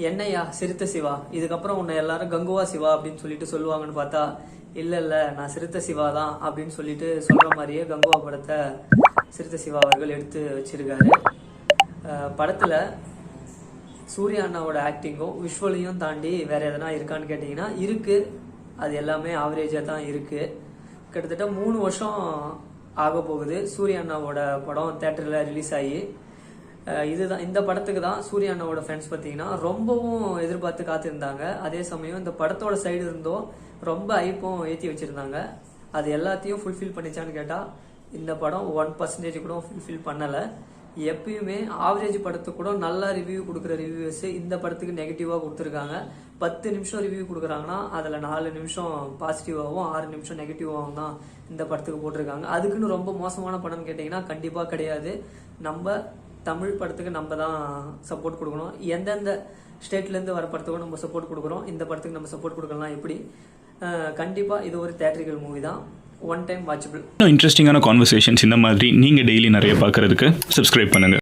என்னையா சிறுத்தை சிவா, இதுக்கப்புறம் உன்னை எல்லாரும் கங்குவா சிவா அப்படின்னு சொல்லிட்டு சொல்லுவாங்கன்னு பார்த்தா இல்லை நான் சிறுத்தை சிவா தான் அப்படின்னு சொல்லிட்டு சொல்ற மாதிரியே கங்குவா படத்தை சிறுத்தை சிவா அவர்கள் எடுத்து வச்சிருக்காரு. படத்துல சூர்யா அண்ணாவோட ஆக்டிங்கும் விஷுவலையும் தாண்டி வேற எதனா இருக்கான்னு கேட்டிங்கன்னா இருக்கு. அது எல்லாமே ஆவரேஜாக தான் இருக்கு. கிட்டத்தட்ட 3 வருஷம் ஆக போகுது சூர்யா அண்ணாவோட படம் தேட்டரில் ரிலீஸ் ஆகி. இதுதான் இந்த படத்துக்கு தான் சூர்யா அண்ணாவோட ஃப்ரெண்ட்ஸ் பார்த்தீங்கன்னா ரொம்பவும் எதிர்பார்த்து காத்திருந்தாங்க. அதே சமயம் இந்த படத்தோட சைடு இருந்தும் ரொம்ப ஐப்பும் ஏற்றி வச்சிருந்தாங்க. அது எல்லாத்தையும் ஃபுல்ஃபில் பண்ணிச்சான்னு கேட்டால் இந்த படம் 1% கூட ஃபுல்ஃபில் பண்ணலை. எப்பயுமே ஆவரேஜ் படத்துக்கு கூட நல்லா ரிவ்யூ கொடுக்குற ரிவ்யூஸ் இந்த படத்துக்கு நெகட்டிவாக கொடுத்துருக்காங்க. 10 நிமிஷம் ரிவ்யூ கொடுக்குறாங்கன்னா அதில் 4 நிமிஷம் பாசிட்டிவாகவும் 6 நிமிஷம் நெகட்டிவாகவும் தான் இந்த படத்துக்கு போட்டிருக்காங்க. அதுக்குன்னு ரொம்ப மோசமான படம்னு கேட்டிங்கன்னா கண்டிப்பாக கிடையாது. நம்ம தமிழ் படத்துக்கு நம்ம தான் சப்போர்ட் கொடுக்கணும். எந்தெந்த ஸ்டேட்லேருந்து வர படத்துக்கும் நம்ம சப்போர்ட் கொடுக்குறோம், இந்த படத்துக்கு நம்ம சப்போர்ட் கொடுக்கலாம். எப்படி கண்டிப்பாக இது ஒரு தியேட்ரிக்கல் மூவி தான், ஒன் டைம் வாட்சபிள். இன்ட்ரெஸ்டிங்கான கான்வர்சேஷன்ஸ் இந்த மாதிரி நீங்கள் டெய்லி நிறைய பார்க்குறதுக்கு சப்ஸ்கிரைப் பண்ணுங்கள்.